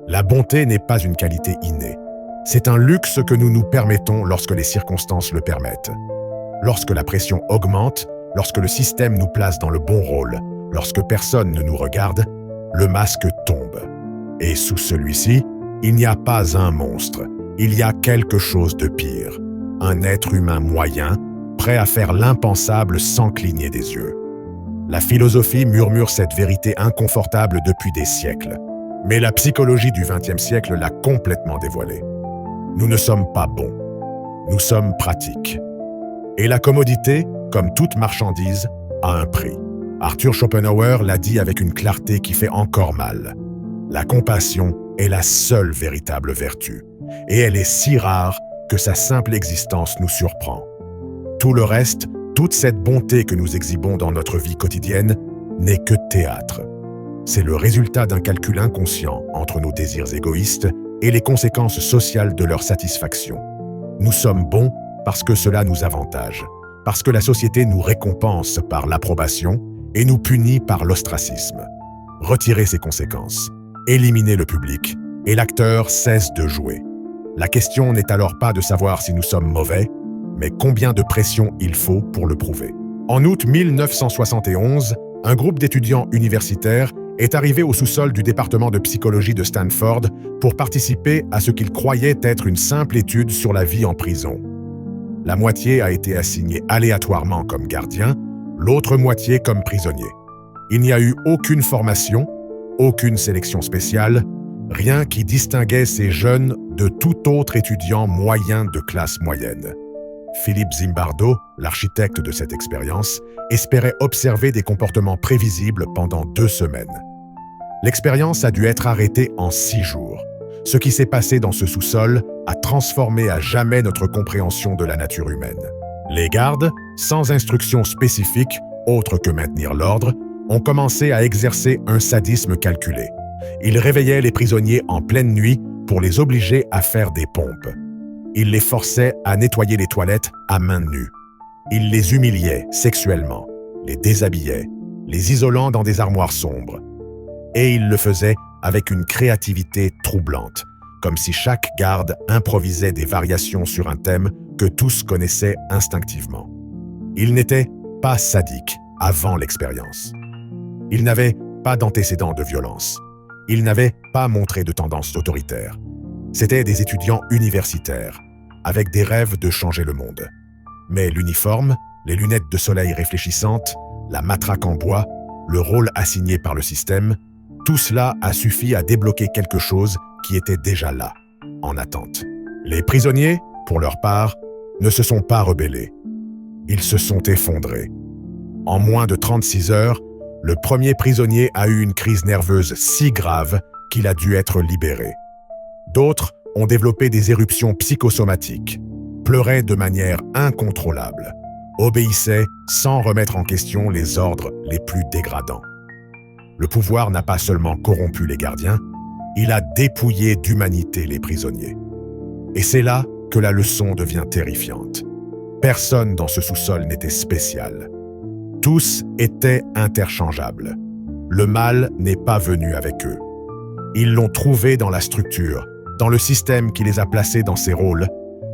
La bonté n'est pas une qualité innée. C'est un luxe que nous nous permettons lorsque les circonstances le permettent. Lorsque la pression augmente, lorsque le système nous place dans le bon rôle, lorsque personne ne nous regarde, le masque tombe. Et sous celui-ci, il n'y a pas un monstre, il y a quelque chose de pire. Un être humain moyen, prêt à faire l'impensable sans cligner des yeux. La philosophie murmure cette vérité inconfortable depuis des siècles. Mais la psychologie du XXe siècle l'a complètement dévoilée. Nous ne sommes pas bons. Nous sommes pratiques. Et la commodité, comme toute marchandise, a un prix. Arthur Schopenhauer l'a dit avec une clarté qui fait encore mal. La compassion est la seule véritable vertu. Et elle est si rare que sa simple existence nous surprend. Tout le reste, toute cette bonté que nous exhibons dans notre vie quotidienne, n'est que théâtre. C'est le résultat d'un calcul inconscient entre nos désirs égoïstes et les conséquences sociales de leur satisfaction. Nous sommes bons parce que cela nous avantage, parce que la société nous récompense par l'approbation et nous punit par l'ostracisme. Retirez ces conséquences, éliminez le public, et l'acteur cesse de jouer. La question n'est alors pas de savoir si nous sommes mauvais, mais combien de pression il faut pour le prouver. En août 1971, un groupe d'étudiants universitaires est arrivé au sous-sol du département de psychologie de Stanford pour participer à ce qu'ils croyaient être une simple étude sur la vie en prison. La moitié a été assignée aléatoirement comme gardien, l'autre moitié comme prisonnier. Il n'y a eu aucune formation, aucune sélection spéciale, rien qui distinguait ces jeunes de tout autre étudiant moyen de classe moyenne. Philippe Zimbardo, l'architecte de cette expérience, espérait observer des comportements prévisibles pendant 2 semaines. L'expérience a dû être arrêtée en 6 jours. Ce qui s'est passé dans ce sous-sol a transformé à jamais notre compréhension de la nature humaine. Les gardes, sans instruction spécifique, autre que maintenir l'ordre, ont commencé à exercer un sadisme calculé. Ils réveillaient les prisonniers en pleine nuit pour les obliger à faire des pompes. Ils les forçaient à nettoyer les toilettes à main nue. Ils les humiliaient sexuellement, les déshabillaient, les isolant dans des armoires sombres. Et ils le faisaient avec une créativité troublante, comme si chaque garde improvisait des variations sur un thème que tous connaissaient instinctivement. Ils n'étaient pas sadiques avant l'expérience. Ils n'avaient pas d'antécédents de violence. Ils n'avaient pas montré de tendance autoritaire. C'étaient des étudiants universitaires, avec des rêves de changer le monde. Mais l'uniforme, les lunettes de soleil réfléchissantes, la matraque en bois, le rôle assigné par le système, tout cela a suffi à débloquer quelque chose qui était déjà là, en attente. Les prisonniers, pour leur part, ne se sont pas rebellés. Ils se sont effondrés. En moins de 36 heures, le premier prisonnier a eu une crise nerveuse si grave qu'il a dû être libéré. D'autres ont développé des éruptions psychosomatiques, pleuraient de manière incontrôlable, obéissaient sans remettre en question les ordres les plus dégradants. Le pouvoir n'a pas seulement corrompu les gardiens, il a dépouillé d'humanité les prisonniers. Et c'est là que la leçon devient terrifiante. Personne dans ce sous-sol n'était spécial. Tous étaient interchangeables. Le mal n'est pas venu avec eux. Ils l'ont trouvé dans la structure, dans le système qui les a placés dans ces rôles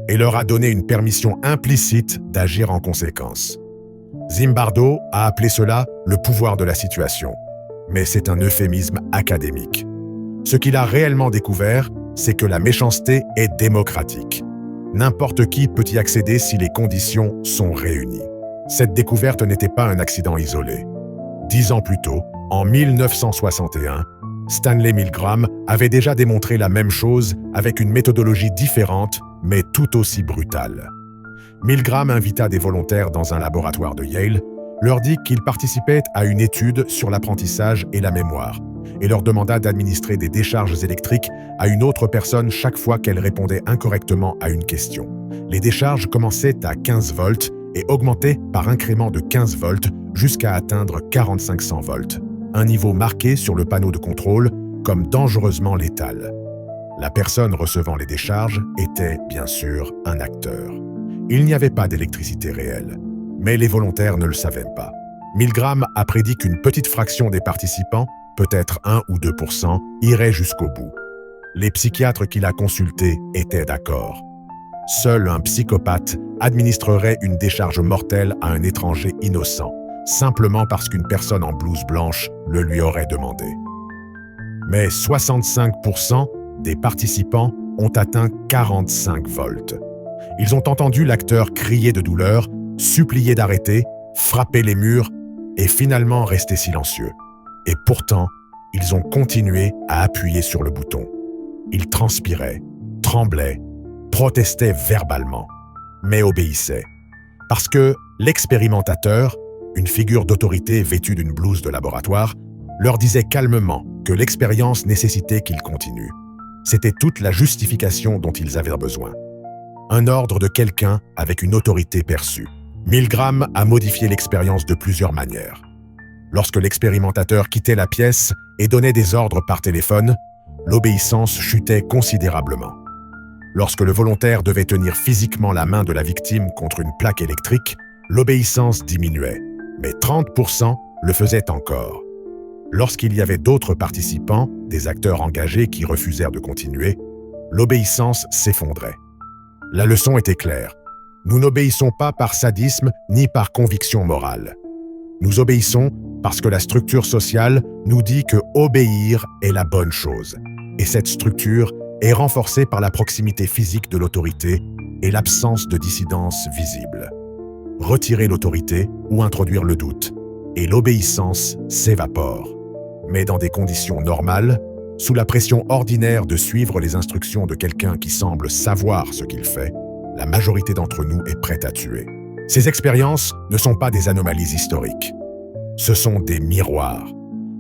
et leur a donné une permission implicite d'agir en conséquence. Zimbardo a appelé cela le pouvoir de la situation, mais c'est un euphémisme académique. Ce qu'il a réellement découvert, c'est que la méchanceté est démocratique. N'importe qui peut y accéder si les conditions sont réunies. Cette découverte n'était pas un accident isolé. 10 ans plus tôt, en 1961, Stanley Milgram avait déjà démontré la même chose avec une méthodologie différente, mais tout aussi brutale. Milgram invita des volontaires dans un laboratoire de Yale, leur dit qu'ils participaient à une étude sur l'apprentissage et la mémoire, et leur demanda d'administrer des décharges électriques à une autre personne chaque fois qu'elle répondait incorrectement à une question. Les décharges commençaient à 15 volts et augmentaient par incrément de 15 volts jusqu'à atteindre 4500 volts, un niveau marqué sur le panneau de contrôle comme dangereusement létal. La personne recevant les décharges était, bien sûr, un acteur. Il n'y avait pas d'électricité réelle, mais les volontaires ne le savaient pas. Milgram a prédit qu'une petite fraction des participants, peut-être 1 ou 2%, irait jusqu'au bout. Les psychiatres qu'il a consultés étaient d'accord. Seul un psychopathe administrerait une décharge mortelle à un étranger innocent, simplement parce qu'une personne en blouse blanche le lui aurait demandé. Mais 65% des participants ont atteint 45 volts. Ils ont entendu l'acteur crier de douleur, supplier d'arrêter, frapper les murs et finalement rester silencieux. Et pourtant, ils ont continué à appuyer sur le bouton. Ils transpiraient, tremblaient, protestaient verbalement, mais obéissaient. Parce que l'expérimentateur, une figure d'autorité vêtue d'une blouse de laboratoire, leur disait calmement que l'expérience nécessitait qu'ils continuent. C'était toute la justification dont ils avaient besoin. Un ordre de quelqu'un avec une autorité perçue. Milgram a modifié l'expérience de plusieurs manières. Lorsque l'expérimentateur quittait la pièce et donnait des ordres par téléphone, l'obéissance chutait considérablement. Lorsque le volontaire devait tenir physiquement la main de la victime contre une plaque électrique, l'obéissance diminuait, mais 30% le faisaient encore. Lorsqu'il y avait d'autres participants, des acteurs engagés qui refusèrent de continuer, l'obéissance s'effondrait. La leçon était claire. Nous n'obéissons pas par sadisme ni par conviction morale. Nous obéissons parce que la structure sociale nous dit que obéir est la bonne chose. Et cette structure est renforcée par la proximité physique de l'autorité et l'absence de dissidence visible. Retirer l'autorité ou introduire le doute, et l'obéissance s'évapore. Mais dans des conditions normales, sous la pression ordinaire de suivre les instructions de quelqu'un qui semble savoir ce qu'il fait, la majorité d'entre nous est prête à tuer. Ces expériences ne sont pas des anomalies historiques. Ce sont des miroirs.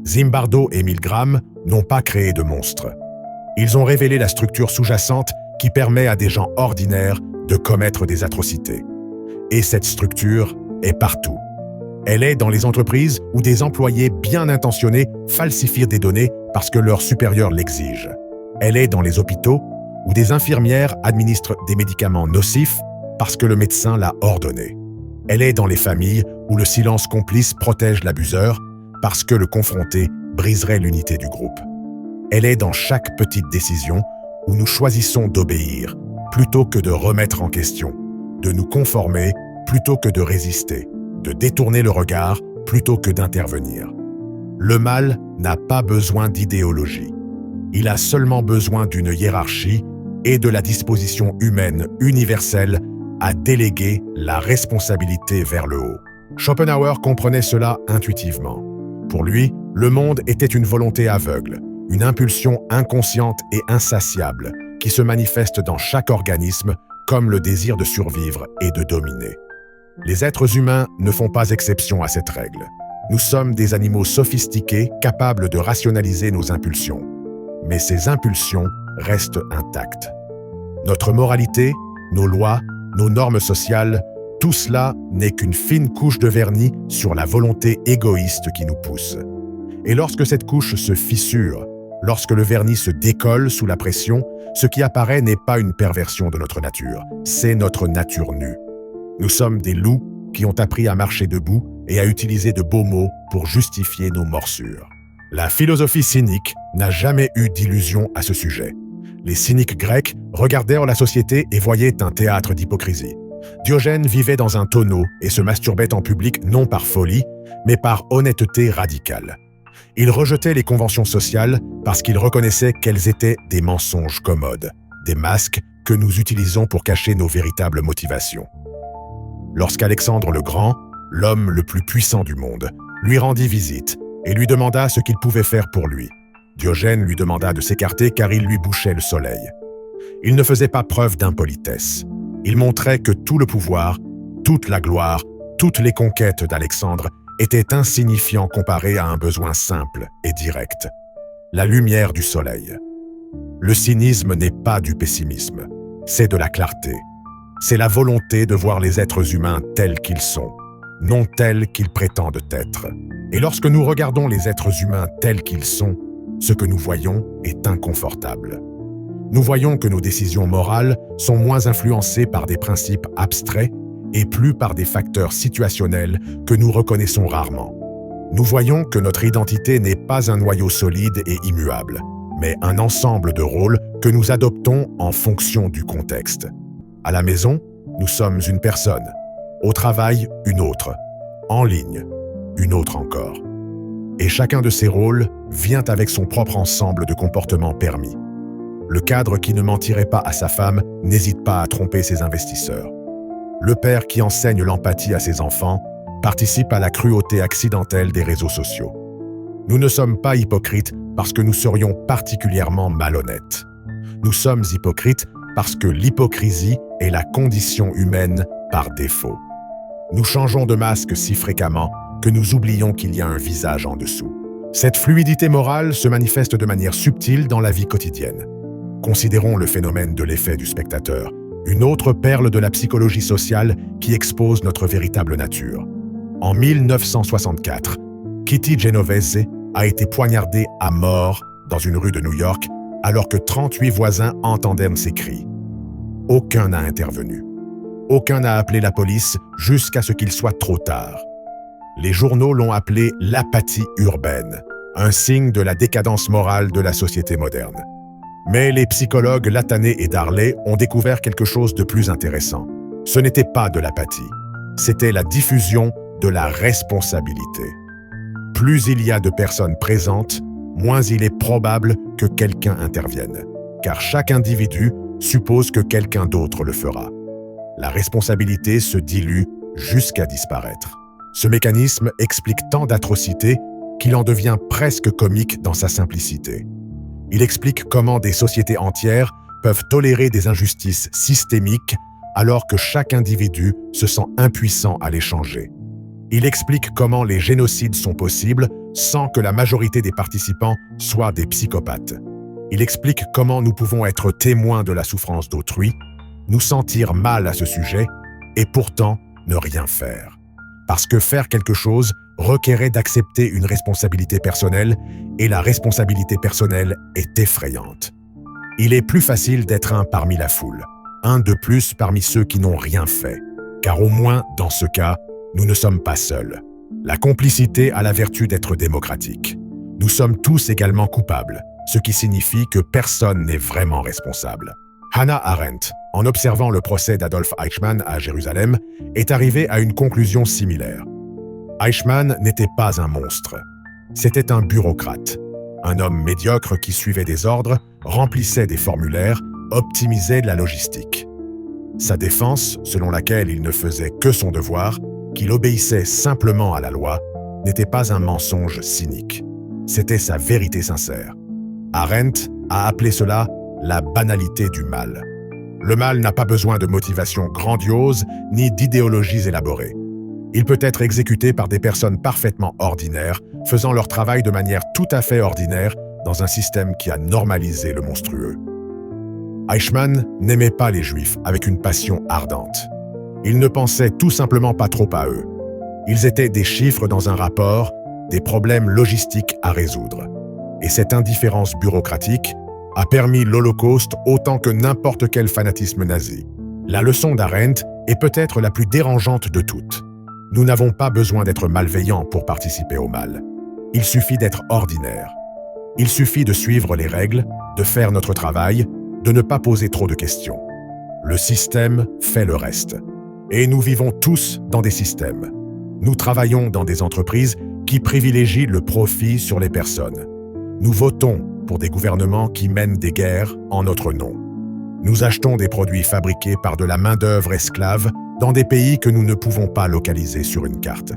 Zimbardo et Milgram n'ont pas créé de monstres. Ils ont révélé la structure sous-jacente qui permet à des gens ordinaires de commettre des atrocités. Et cette structure est partout. Elle est dans les entreprises où des employés bien intentionnés falsifient des données parce que leur supérieur l'exige. Elle est dans les hôpitaux où des infirmières administrent des médicaments nocifs parce que le médecin l'a ordonné. Elle est dans les familles où le silence complice protège l'abuseur parce que le confronté briserait l'unité du groupe. Elle est dans chaque petite décision où nous choisissons d'obéir plutôt que de remettre en question, de nous conformer plutôt que de résister, de détourner le regard plutôt que d'intervenir. Le mal n'a pas besoin d'idéologie. Il a seulement besoin d'une hiérarchie et de la disposition humaine universelle à déléguer la responsabilité vers le haut. Schopenhauer comprenait cela intuitivement. Pour lui, le monde était une volonté aveugle, une impulsion inconsciente et insatiable qui se manifeste dans chaque organisme comme le désir de survivre et de dominer. Les êtres humains ne font pas exception à cette règle. Nous sommes des animaux sophistiqués capables de rationaliser nos impulsions. Mais ces impulsions restent intactes. Notre moralité, nos lois, nos normes sociales, tout cela n'est qu'une fine couche de vernis sur la volonté égoïste qui nous pousse. Et lorsque cette couche se fissure, lorsque le vernis se décolle sous la pression, ce qui apparaît n'est pas une perversion de notre nature, c'est notre nature nue. Nous sommes des loups qui ont appris à marcher debout et à utiliser de beaux mots pour justifier nos morsures. La philosophie cynique n'a jamais eu d'illusion à ce sujet. Les cyniques grecs regardèrent la société et voyaient un théâtre d'hypocrisie. Diogène vivait dans un tonneau et se masturbait en public non par folie, mais par honnêteté radicale. Il rejetait les conventions sociales parce qu'il reconnaissait qu'elles étaient des mensonges commodes, des masques que nous utilisons pour cacher nos véritables motivations. Lorsqu'Alexandre le Grand, l'homme le plus puissant du monde, lui rendit visite et lui demanda ce qu'il pouvait faire pour lui, Diogène lui demanda de s'écarter car il lui bouchait le soleil. Il ne faisait pas preuve d'impolitesse. Il montrait que tout le pouvoir, toute la gloire, toutes les conquêtes d'Alexandre étaient insignifiants comparés à un besoin simple et direct, la lumière du soleil. Le cynisme n'est pas du pessimisme, c'est de la clarté. C'est la volonté de voir les êtres humains tels qu'ils sont, non tels qu'ils prétendent être. Et lorsque nous regardons les êtres humains tels qu'ils sont, ce que nous voyons est inconfortable. Nous voyons que nos décisions morales sont moins influencées par des principes abstraits et plus par des facteurs situationnels que nous reconnaissons rarement. Nous voyons que notre identité n'est pas un noyau solide et immuable, mais un ensemble de rôles que nous adoptons en fonction du contexte. À la maison, nous sommes une personne. Au travail, une autre. En ligne, une autre encore. Et chacun de ces rôles vient avec son propre ensemble de comportements permis. Le cadre qui ne mentirait pas à sa femme n'hésite pas à tromper ses investisseurs. Le père qui enseigne l'empathie à ses enfants participe à la cruauté accidentelle des réseaux sociaux. Nous ne sommes pas hypocrites parce que nous serions particulièrement malhonnêtes. Nous sommes hypocrites parce que l'hypocrisie est la condition humaine par défaut. Nous changeons de masque si fréquemment que nous oublions qu'il y a un visage en dessous. Cette fluidité morale se manifeste de manière subtile dans la vie quotidienne. Considérons le phénomène de l'effet du spectateur, une autre perle de la psychologie sociale qui expose notre véritable nature. En 1964, Kitty Genovese a été poignardée à mort dans une rue de New York alors que 38 voisins entendaient ses cris. Aucun n'a intervenu. Aucun n'a appelé la police jusqu'à ce qu'il soit trop tard. Les journaux l'ont appelée l'apathie urbaine, un signe de la décadence morale de la société moderne. Mais les psychologues Latané et Darley ont découvert quelque chose de plus intéressant. Ce n'était pas de l'apathie, c'était la diffusion de la responsabilité. Plus il y a de personnes présentes, moins il est probable que quelqu'un intervienne, car chaque individu suppose que quelqu'un d'autre le fera. La responsabilité se dilue jusqu'à disparaître. Ce mécanisme explique tant d'atrocités qu'il en devient presque comique dans sa simplicité. Il explique comment des sociétés entières peuvent tolérer des injustices systémiques alors que chaque individu se sent impuissant à les changer. Il explique comment les génocides sont possibles sans que la majorité des participants soient des psychopathes. Il explique comment nous pouvons être témoins de la souffrance d'autrui, nous sentir mal à ce sujet et pourtant ne rien faire. Parce que faire quelque chose requérait d'accepter une responsabilité personnelle et la responsabilité personnelle est effrayante. Il est plus facile d'être un parmi la foule, un de plus parmi ceux qui n'ont rien fait, car au moins, dans ce cas, nous ne sommes pas seuls. La complicité a la vertu d'être démocratique. Nous sommes tous également coupables, ce qui signifie que personne n'est vraiment responsable. Hannah Arendt, en observant le procès d'Adolf Eichmann à Jérusalem, est arrivée à une conclusion similaire. Eichmann n'était pas un monstre. C'était un bureaucrate, un homme médiocre qui suivait des ordres, remplissait des formulaires, optimisait la logistique. Sa défense, selon laquelle il ne faisait que son devoir, qu'il obéissait simplement à la loi, n'était pas un mensonge cynique. C'était sa vérité sincère. Arendt a appelé cela la banalité du mal. Le mal n'a pas besoin de motivations grandioses ni d'idéologies élaborées. Il peut être exécuté par des personnes parfaitement ordinaires, faisant leur travail de manière tout à fait ordinaire dans un système qui a normalisé le monstrueux. Eichmann n'aimait pas les Juifs avec une passion ardente. Il ne pensait tout simplement pas trop à eux. Ils étaient des chiffres dans un rapport, des problèmes logistiques à résoudre. Et cette indifférence bureaucratique a permis l'Holocauste autant que n'importe quel fanatisme nazi. La leçon d'Arendt est peut-être la plus dérangeante de toutes. Nous n'avons pas besoin d'être malveillants pour participer au mal. Il suffit d'être ordinaire. Il suffit de suivre les règles, de faire notre travail, de ne pas poser trop de questions. Le système fait le reste. Et nous vivons tous dans des systèmes. Nous travaillons dans des entreprises qui privilégient le profit sur les personnes. Nous votons pour des gouvernements qui mènent des guerres en notre nom. Nous achetons des produits fabriqués par de la main-d'œuvre esclave dans des pays que nous ne pouvons pas localiser sur une carte.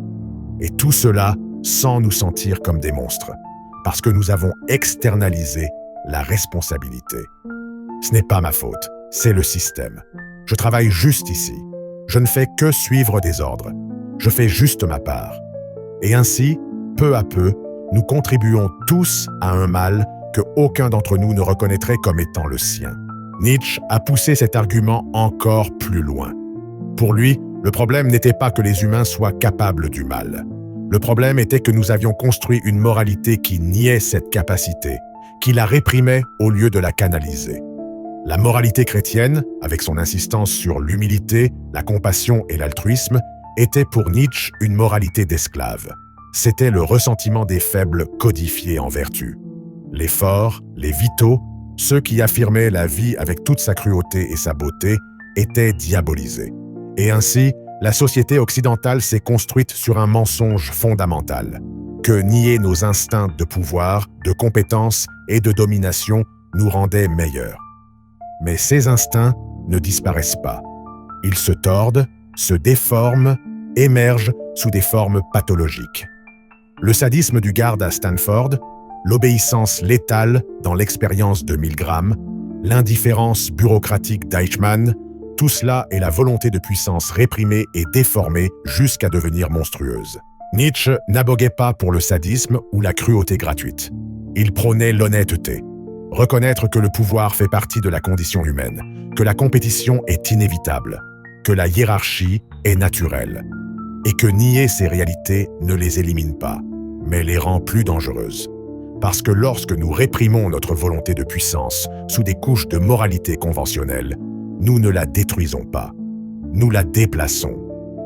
Et tout cela sans nous sentir comme des monstres, parce que nous avons externalisé la responsabilité. Ce n'est pas ma faute, c'est le système. Je travaille juste ici. Je ne fais que suivre des ordres. Je fais juste ma part. Et ainsi, peu à peu, nous contribuons tous à un mal que aucun d'entre nous ne reconnaîtrait comme étant le sien. Nietzsche a poussé cet argument encore plus loin. Pour lui, le problème n'était pas que les humains soient capables du mal. Le problème était que nous avions construit une moralité qui niait cette capacité, qui la réprimait au lieu de la canaliser. La moralité chrétienne, avec son insistance sur l'humilité, la compassion et l'altruisme, était pour Nietzsche une moralité d'esclave. C'était le ressentiment des faibles codifié en vertu. Les forts Les vitaux, ceux qui affirmaient la vie avec toute sa cruauté et sa beauté, étaient diabolisés. Et ainsi, la société occidentale s'est construite sur un mensonge fondamental, que nier nos instincts de pouvoir, de compétence et de domination nous rendait meilleurs. Mais ces instincts ne disparaissent pas. Ils se tordent, se déforment, émergent sous des formes pathologiques. Le sadisme du garde à Stanford, l'obéissance létale dans l'expérience de Milgram, l'indifférence bureaucratique d'Eichmann, tout cela est la volonté de puissance réprimée et déformée jusqu'à devenir monstrueuse. Nietzsche n'aboguait pas pour le sadisme ou la cruauté gratuite. Il prônait l'honnêteté. Reconnaître que le pouvoir fait partie de la condition humaine, que la compétition est inévitable, que la hiérarchie est naturelle, et que nier ces réalités ne les élimine pas, mais les rend plus dangereuses. Parce que lorsque nous réprimons notre volonté de puissance sous des couches de moralité conventionnelle, nous ne la détruisons pas, nous la déplaçons.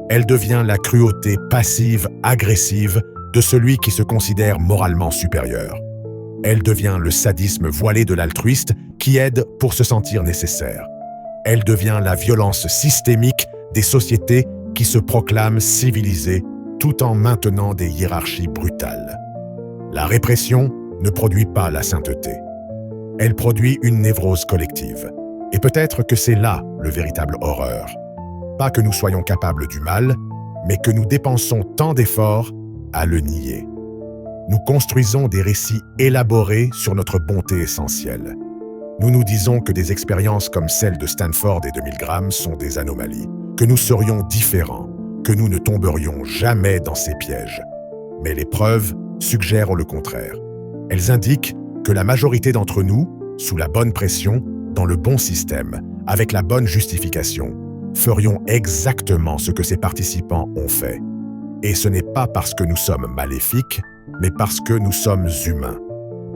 Elle devient la cruauté passive, agressive de celui qui se considère moralement supérieur. Elle devient le sadisme voilé de l'altruiste qui aide pour se sentir nécessaire. Elle devient la violence systémique des sociétés qui se proclament civilisées tout en maintenant des hiérarchies brutales. La répression ne produit pas la sainteté. Elle produit une névrose collective. Et peut-être que c'est là le véritable horreur. Pas que nous soyons capables du mal, mais que nous dépensons tant d'efforts à le nier. Nous construisons des récits élaborés sur notre bonté essentielle. Nous nous disons que des expériences comme celle de Stanford et de Milgram sont des anomalies, que nous serions différents, que nous ne tomberions jamais dans ces pièges. Mais les preuves suggèrent le contraire. Elles indiquent que la majorité d'entre nous, sous la bonne pression, dans le bon système, avec la bonne justification, ferions exactement ce que ces participants ont fait. Et ce n'est pas parce que nous sommes maléfiques, mais parce que nous sommes humains.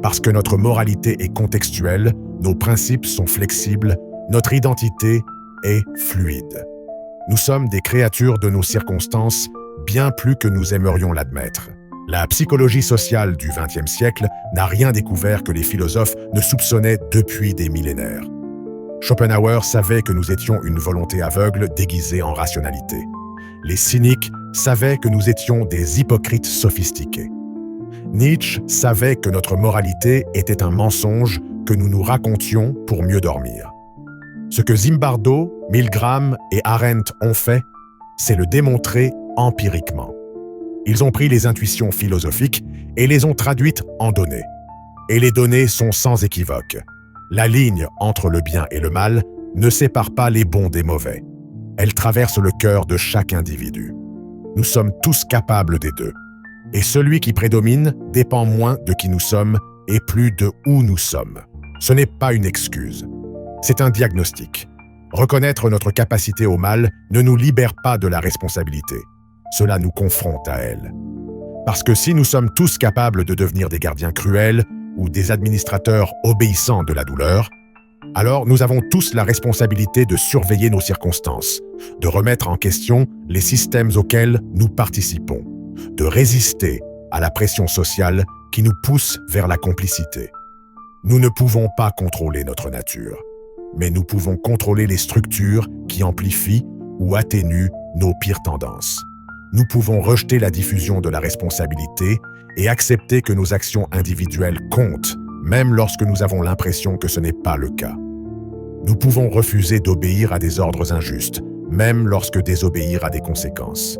Parce que notre moralité est contextuelle, nos principes sont flexibles, notre identité est fluide. Nous sommes des créatures de nos circonstances, bien plus que nous aimerions l'admettre. La psychologie sociale du XXe siècle n'a rien découvert que les philosophes ne soupçonnaient depuis des millénaires. Schopenhauer savait que nous étions une volonté aveugle déguisée en rationalité. Les cyniques savaient que nous étions des hypocrites sophistiqués. Nietzsche savait que notre moralité était un mensonge que nous nous racontions pour mieux dormir. Ce que Zimbardo, Milgram et Arendt ont fait, c'est le démontrer empiriquement. Ils ont pris les intuitions philosophiques et les ont traduites en données. Et les données sont sans équivoque. La ligne entre le bien et le mal ne sépare pas les bons des mauvais. Elle traverse le cœur de chaque individu. Nous sommes tous capables des deux. Et celui qui prédomine dépend moins de qui nous sommes et plus de où nous sommes. Ce n'est pas une excuse. C'est un diagnostic. Reconnaître notre capacité au mal ne nous libère pas de la responsabilité. Cela nous confronte à elle. Parce que si nous sommes tous capables de devenir des gardiens cruels ou des administrateurs obéissants de la douleur, alors nous avons tous la responsabilité de surveiller nos circonstances, de remettre en question les systèmes auxquels nous participons, de résister à la pression sociale qui nous pousse vers la complicité. Nous ne pouvons pas contrôler notre nature, mais nous pouvons contrôler les structures qui amplifient ou atténuent nos pires tendances. Nous pouvons rejeter la diffusion de la responsabilité et accepter que nos actions individuelles comptent, même lorsque nous avons l'impression que ce n'est pas le cas. Nous pouvons refuser d'obéir à des ordres injustes, même lorsque désobéir a des conséquences.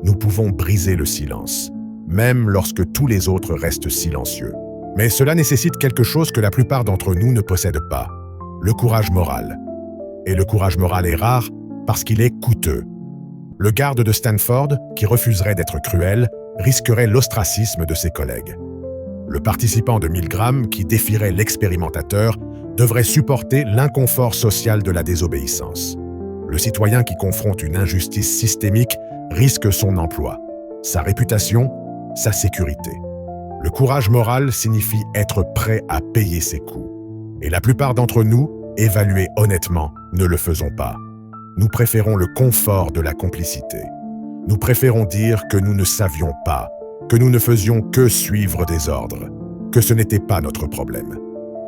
Nous pouvons briser le silence, même lorsque tous les autres restent silencieux. Mais cela nécessite quelque chose que la plupart d'entre nous ne possèdent pas, le courage moral. Et le courage moral est rare parce qu'il est coûteux. Le garde de Stanford, qui refuserait d'être cruel, risquerait l'ostracisme de ses collègues. Le participant de Milgram, qui défierait l'expérimentateur, devrait supporter l'inconfort social de la désobéissance. Le citoyen qui confronte une injustice systémique risque son emploi, sa réputation, sa sécurité. Le courage moral signifie être prêt à payer ses coûts. Et la plupart d'entre nous, évalués honnêtement, ne le faisons pas. Nous préférons le confort de la complicité. Nous préférons dire que nous ne savions pas, que nous ne faisions que suivre des ordres, que ce n'était pas notre problème.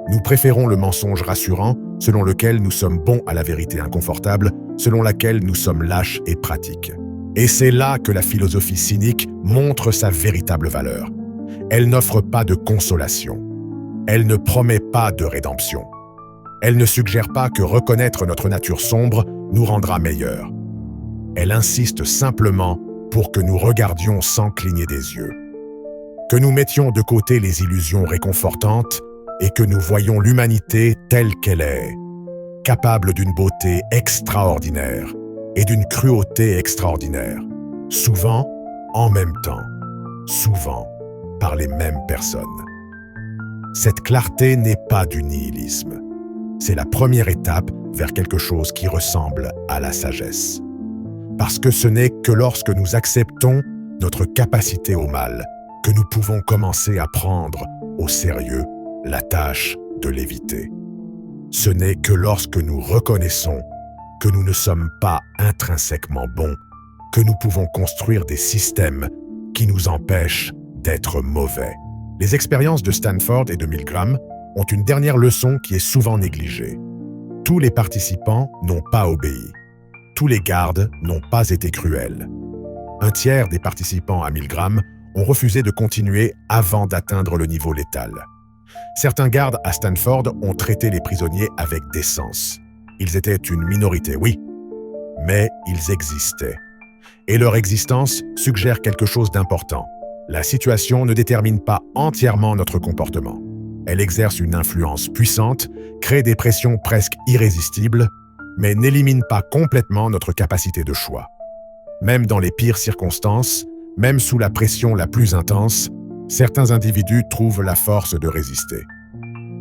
Nous préférons le mensonge rassurant, selon lequel nous sommes bons à la vérité inconfortable, selon laquelle nous sommes lâches et pratiques. Et c'est là que la philosophie cynique montre sa véritable valeur. Elle n'offre pas de consolation. Elle ne promet pas de rédemption. Elle ne suggère pas que reconnaître notre nature sombre nous rendra meilleurs. Elle insiste simplement pour que nous regardions sans cligner des yeux. Que nous mettions de côté les illusions réconfortantes et que nous voyions l'humanité telle qu'elle est, capable d'une beauté extraordinaire et d'une cruauté extraordinaire, souvent en même temps, souvent par les mêmes personnes. Cette clarté n'est pas du nihilisme. C'est la première étape vers quelque chose qui ressemble à la sagesse. Parce que ce n'est que lorsque nous acceptons notre capacité au mal que nous pouvons commencer à prendre au sérieux la tâche de l'éviter. Ce n'est que lorsque nous reconnaissons que nous ne sommes pas intrinsèquement bons que nous pouvons construire des systèmes qui nous empêchent d'être mauvais. Les expériences de Stanford et de Milgram ont une dernière leçon qui est souvent négligée. Tous les participants n'ont pas obéi. Tous les gardes n'ont pas été cruels. Un tiers des participants à Milgram ont refusé de continuer avant d'atteindre le niveau létal. Certains gardes à Stanford ont traité les prisonniers avec décence. Ils étaient une minorité, oui, mais ils existaient. Et leur existence suggère quelque chose d'important. La situation ne détermine pas entièrement notre comportement. Elle exerce une influence puissante, crée des pressions presque irrésistibles, mais n'élimine pas complètement notre capacité de choix. Même dans les pires circonstances, même sous la pression la plus intense, certains individus trouvent la force de résister.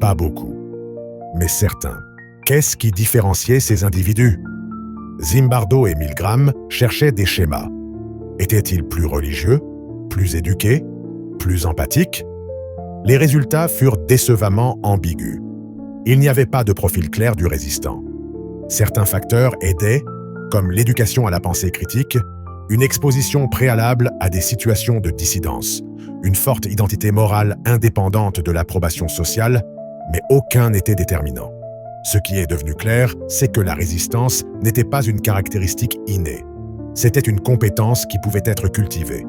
Pas beaucoup, mais certains. Qu'est-ce qui différenciait ces individus? Zimbardo et Milgram cherchaient des schémas. Étaient-ils plus religieux, plus éduqués, plus empathiques? Les résultats furent décevamment ambigus. Il n'y avait pas de profil clair du résistant. Certains facteurs aidaient, comme l'éducation à la pensée critique, une exposition préalable à des situations de dissidence, une forte identité morale indépendante de l'approbation sociale, mais aucun n'était déterminant. Ce qui est devenu clair, c'est que la résistance n'était pas une caractéristique innée. C'était une compétence qui pouvait être cultivée.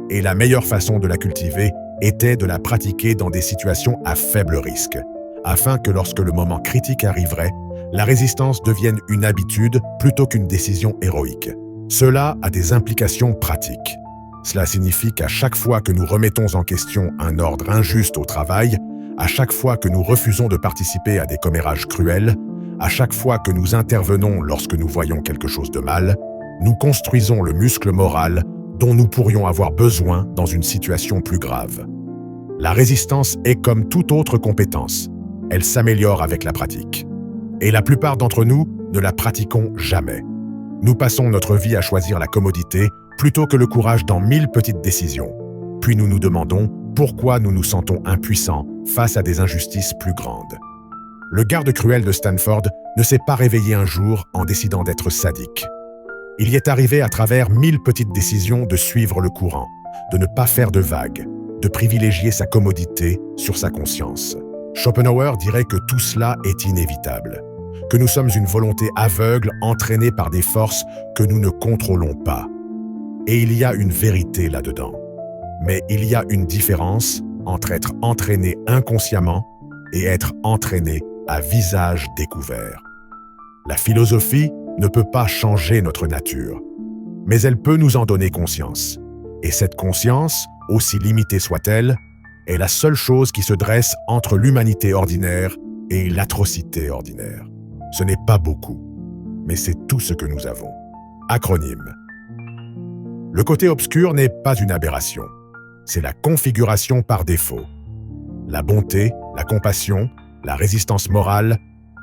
Et la meilleure façon de la cultiver était de la pratiquer dans des situations à faible risque, afin que lorsque le moment critique arriverait, la résistance devienne une habitude plutôt qu'une décision héroïque. Cela a des implications pratiques. Cela signifie qu'à chaque fois que nous remettons en question un ordre injuste au travail, à chaque fois que nous refusons de participer à des commérages cruels, à chaque fois que nous intervenons lorsque nous voyons quelque chose de mal, nous construisons le muscle moral dont nous pourrions avoir besoin dans une situation plus grave. La résistance est comme toute autre compétence. Elle s'améliore avec la pratique. Et la plupart d'entre nous ne la pratiquons jamais. Nous passons notre vie à choisir la commodité plutôt que le courage dans 1000 petites décisions. Puis nous nous demandons pourquoi nous nous sentons impuissants face à des injustices plus grandes. Le garde cruel de Stanford ne s'est pas réveillé un jour en décidant d'être sadique. Il y est arrivé à travers 1000 petites décisions de suivre le courant, de ne pas faire de vagues, de privilégier sa commodité sur sa conscience. Schopenhauer dirait que tout cela est inévitable, que nous sommes une volonté aveugle entraînée par des forces que nous ne contrôlons pas. Et il y a une vérité là-dedans. Mais il y a une différence entre être entraîné inconsciemment et être entraîné à visage découvert. La philosophie ne peut pas changer notre nature, mais elle peut nous en donner conscience. Et cette conscience, aussi limitée soit-elle, est la seule chose qui se dresse entre l'humanité ordinaire et l'atrocité ordinaire. Ce n'est pas beaucoup, mais c'est tout ce que nous avons. Acronyme. Le côté obscur n'est pas une aberration. C'est la configuration par défaut. La bonté, la compassion, la résistance morale,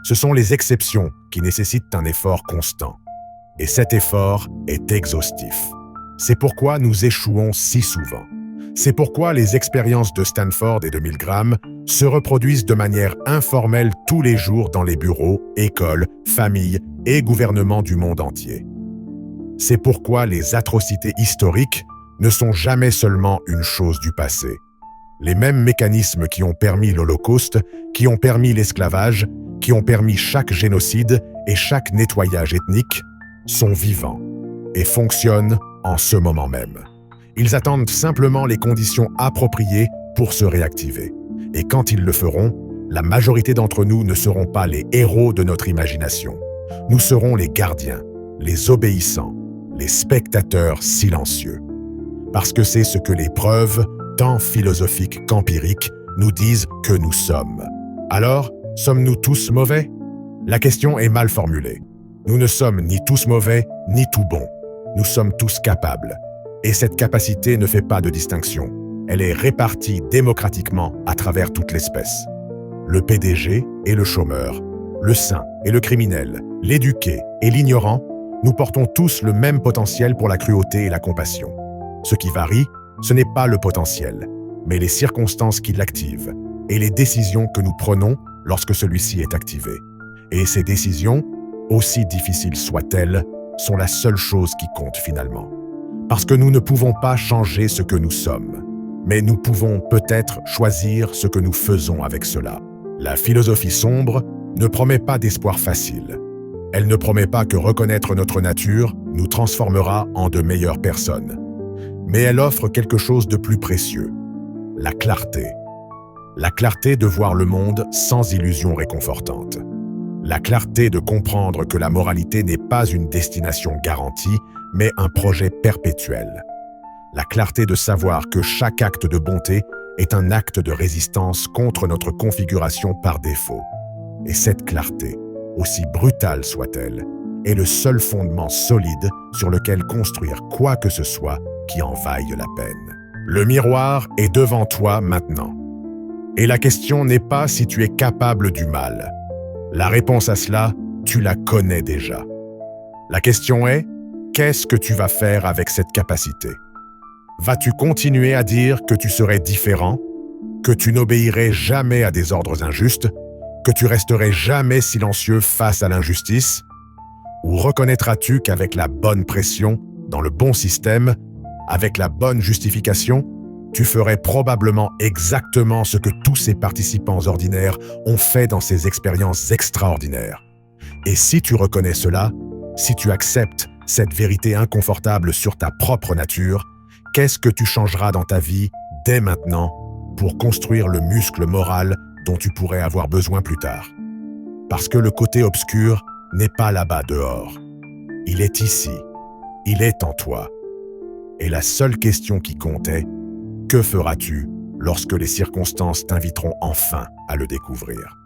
ce sont les exceptions qui nécessitent un effort constant. Et cet effort est exhaustif. C'est pourquoi nous échouons si souvent. C'est pourquoi les expériences de Stanford et de Milgram se reproduisent de manière informelle tous les jours dans les bureaux, écoles, familles et gouvernements du monde entier. C'est pourquoi les atrocités historiques ne sont jamais seulement une chose du passé. Les mêmes mécanismes qui ont permis l'Holocauste, qui ont permis l'esclavage, qui ont permis chaque génocide et chaque nettoyage ethnique, sont vivants et fonctionnent en ce moment même. Ils attendent simplement les conditions appropriées pour se réactiver. Et quand ils le feront, la majorité d'entre nous ne seront pas les héros de notre imagination. Nous serons les gardiens, les obéissants, les spectateurs silencieux. Parce que c'est ce que les preuves, tant philosophiques qu'empiriques, nous disent que nous sommes. Alors, sommes-nous tous mauvais? La question est mal formulée. Nous ne sommes ni tous mauvais, ni tout bons. Nous sommes tous capables. Et cette capacité ne fait pas de distinction. Elle est répartie démocratiquement à travers toute l'espèce. Le PDG et le chômeur, le saint et le criminel, l'éduqué et l'ignorant, nous portons tous le même potentiel pour la cruauté et la compassion. Ce qui varie, ce n'est pas le potentiel, mais les circonstances qui l'activent et les décisions que nous prenons lorsque celui-ci est activé. Et ces décisions, aussi difficiles soient-elles, sont la seule chose qui compte finalement. Parce que nous ne pouvons pas changer ce que nous sommes, mais nous pouvons peut-être choisir ce que nous faisons avec cela. La philosophie sombre ne promet pas d'espoir facile. Elle ne promet pas que reconnaître notre nature nous transformera en de meilleures personnes. Mais elle offre quelque chose de plus précieux, la clarté. La clarté de voir le monde sans illusions réconfortantes. La clarté de comprendre que la moralité n'est pas une destination garantie, mais un projet perpétuel. La clarté de savoir que chaque acte de bonté est un acte de résistance contre notre configuration par défaut. Et cette clarté, aussi brutale soit-elle, est le seul fondement solide sur lequel construire quoi que ce soit qui en vaille la peine. Le miroir est devant toi maintenant. Et la question n'est pas si tu es capable du mal. La réponse à cela, tu la connais déjà. La question est, qu'est-ce que tu vas faire avec cette capacité? Vas-tu continuer à dire que tu serais différent, que tu n'obéirais jamais à des ordres injustes, que tu resterais jamais silencieux face à l'injustice? Ou reconnaîtras-tu qu'avec la bonne pression, dans le bon système, avec la bonne justification, tu ferais probablement exactement ce que tous ces participants ordinaires ont fait dans ces expériences extraordinaires? Et si tu reconnais cela, si tu acceptes cette vérité inconfortable sur ta propre nature, qu'est-ce que tu changeras dans ta vie dès maintenant pour construire le muscle moral dont tu pourrais avoir besoin plus tard? Parce que le côté obscur n'est pas là-bas dehors. Il est ici. Il est en toi. Et la seule question qui compte est: que feras-tu lorsque les circonstances t'inviteront enfin à le découvrir?